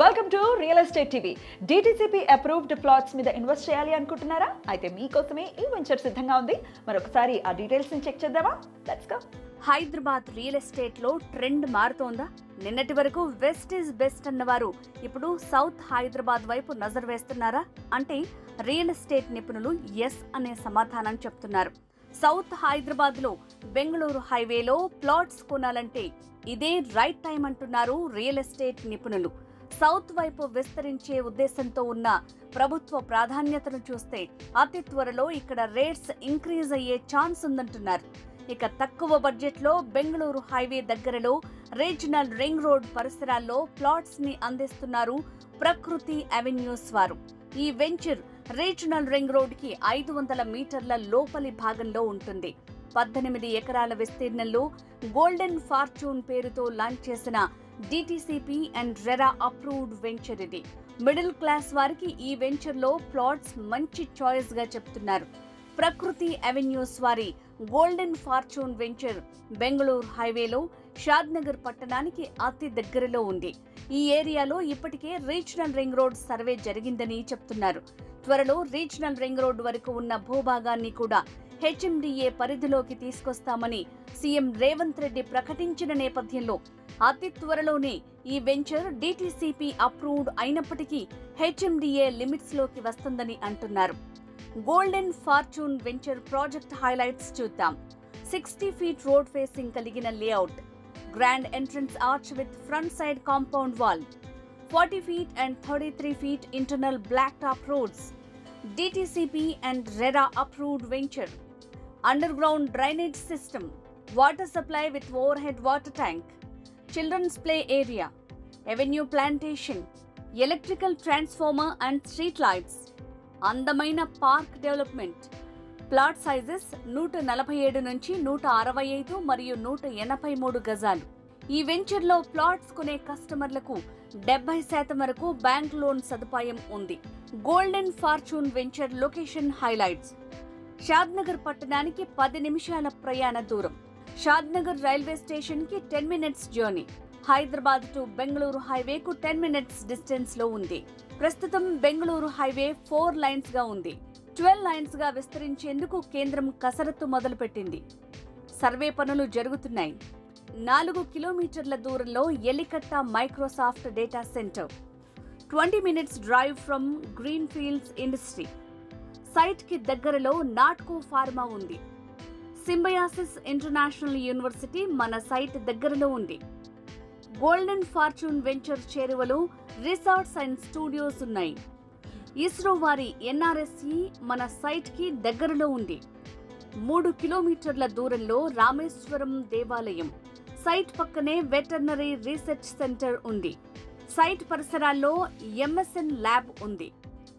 Welcome to real estate TV. DTCP approved plots మీద invest చేయాలి అనుకుంటున్నారా? అయితే మీకోసమే ఈ వెంచర్ సిద్ధంగా ఉంది. మరొకసారి ఆ డీటెయిల్స్ ని చెక్ చేద్దామా? Let's go. Hyderabad real estate లో ట్రెండ్ మారుతోందా? నిన్నటి వరకు వెస్ట్ ఈజ్ బెస్ట్ అన్నవారు ఇప్పుడు సౌత్ హైదరాబాద్ వైపు నజర్ వేస్తున్నారా అంటే రియల్ ఎస్టేట్ నిపుణులు ఎస్ అనే సమాధానం చెప్తున్నారు. సౌత్ హైదరాబాద్ లో బెంగళూరు హైవేలో ప్లాట్స్ కొనాలంటే ఇదే రైట్ టైం అంటున్నారు రియల్ ఎస్టేట్ నిపుణులు. సౌత్ వైపు విస్తరించే ఉద్దేశంతో ఉన్న ప్రభుత్వ ప్రాధాన్యతను చూస్తే అతి త్వరలో ఇక్కడ రేట్స్ ఇంక్రీజ్ అయ్యే ఛాన్స్ ఉందంటున్నారు. ఇక తక్కువ బడ్జెట్లో బెంగళూరు హైవే దగ్గరలో రీజనల్ రింగ్ రోడ్ పరిసరాల్లో ప్లాట్స్ ని అందిస్తున్నారు ప్రకృతి అవెన్యూస్ వారు. ఈ వెంచర్ రీజనల్ రింగ్ రోడ్ కి 500 మీటర్ల లోపలి భాగంలో ఉంటుంది. 18 ఎకరాల విస్తీర్ణంలో గోల్డెన్ ఫార్చ్యూన్ పేరుతో లాంచ్ చేసిన DTCP and RERA approved venture ఇది. మిడిల్ క్లాస్ వారికి ఈ వెంచర్ లో ప్లాట్స్ మంచి చాయిస్ గా చెప్తున్నారు. ప్రకృతి అవెన్యూస్ వారి గోల్డెన్ ఫార్చ్యూన్ వెంచర్ బెంగళూరు హైవేలో షాద్నగర్ పట్టణానికి అతి దగ్గరలో ఉంది. ఈ ఏరియాలో ఇప్పటికే రీజనల్ రింగ్ రోడ్ సర్వే జరిగిందని చెప్తున్నారు. త్వరలో రీజనల్ రింగ్ రోడ్ వరకు ఉన్న భూభాగాన్ని కూడా హెచ్ఎండిఏ పరిధిలోకి తీసుకొస్తామని సీఎం రేవంత్ రెడ్డి ప్రకటించిన నేపథ్యంలో అతి త్వరలోనే ఈ వెంచర్ డిటిసిపి అప్రూవ్డ్ అయినప్పటికీ హెచ్ఎండిఏ లిమిట్స్ లోకి వస్తుందని అంటున్నారు. Golden fortune venture project highlights చూద్దాం. 60 ఫీట్ రోడ్ ఫేసింగ్ కలిగిన layout, grand entrance arch with front side compound wall, 40 feet and 33 feet internal blacktop roads. DTCP and RERA approved venture. Underground drainage system, water supply with overhead water tank, children's play area, avenue plantation, electrical transformer and street lights. అందమైన park development. Plot sizes 147 నుంచి 165 మరియు 183 గజాలు. ఈ వెంచర్లో plots కొనే కస్టమర్లకు 70% వరకు bank loan సదుపాయం ఉంది. Golden fortune venture location highlights. Shadnagar పట్టణానికి 10 నిమిషాల ప్రయాణ దూరం. షాద్నగర్ రైల్వే స్టేషన్ కి 10 minutes journey. Hyderabad to Bengaluru హైవేకు 10 minutes డిస్టెన్స్ లో ఉంది. ప్రస్తుతం బెంగళూరు హైవే 4 లైన్స్ గా ఉంది. 12 లైన్స్ గా విస్తరించేందుకు కేంద్రం కసరత్తు మొదలుపెట్టింది. సర్వే పనులు జరుగుతున్నాయి. 4 కిలోమీటర్ల దూరంలో Elikatta Microsoft data centre. 20 minutes drive from green fields industry. Site కి దగ్గరలో నాట్కో ఫార్మా ఉంది. సింబయాసిస్ ఇంటర్నేషనల్ యూనివర్సిటీ మన సైట్ దగ్గరలో ఉంది. గోల్డెన్ ఫార్చ్యూన్ వెంచర్ చేరువలో రిసార్ట్స్ అండ్ స్టూడియోస్ ఉన్నాయి. ఇస్రో వారి ఎన్ఆర్ఎస్ఈ మన సైట్ కి దగ్గరలో ఉంది. 3 కిలోమీటర్ల దూరంలో రామేశ్వరం దేవాలయం. సైట్ పక్కనే వెటర్నరీ రీసెర్చ్ సెంటర్ ఉంది. సైట్ పరిసరాల్లో ఎంఎస్ఎన్ ల్యాబ్ ఉంది.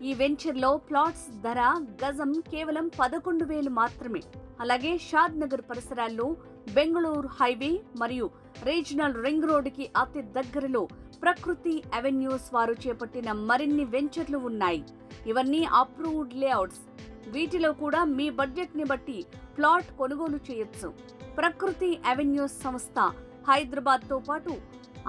ఈ వెంచర్లో ప్లాట్స్ ధర గజం కేవలం 11,000 మాత్రమే. అలాగే షాద్ నగర్ పరిసరాల్లో బెంగళూరు హైవే మరియు రీజనల్ రింగ్ రోడ్ కి అతి దగ్గరలో ప్రకృతి అవెన్యూస్ వారు చేపట్టిన మరిన్ని వెంచర్లు ఉన్నాయి. ఇవన్నీ అప్రూవ్డ్ లేఅవుట్స్. వీటిలో కూడా మీ బడ్జెట్ ని బట్టి ప్లాట్ కొనుగోలు చేయొచ్చు. ప్రకృతి అవెన్యూస్ సంస్థ హైదరాబాద్ తో పాటు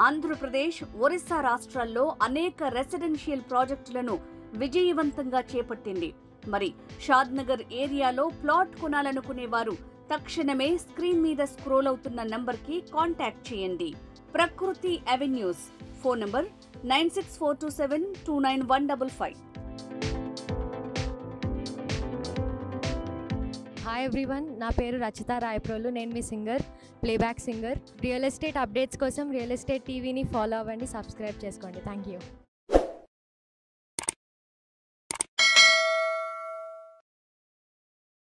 ఆంధ్రప్రదేశ్, ఒరిస్సా రాష్ట్రాల్లో అనేక రెసిడెన్షియల్ ప్రాజెక్టులను విజయవంతంగా చేపట్టింది. మరి షాద్నగర్ ఏరియాలో ప్లాట్ కొనాలనుకునేవారు తక్షణమే స్క్రీన్ మీద స్క్రోల్ అవుతున్న నంబర్కి కాంటాక్ట్ చేయండి. Prakruthi avenues. Phone number 9642729155. Hi everyone, నా పేరు రచిత రాయప్రోలు. నేను మీ singer, playback singer. Real estate updates కోసం రియల్ ఎస్టేట్ టీవీని ఫాలో అవ్వండి, సబ్స్క్రైబ్ చేసుకోండి. Thank you.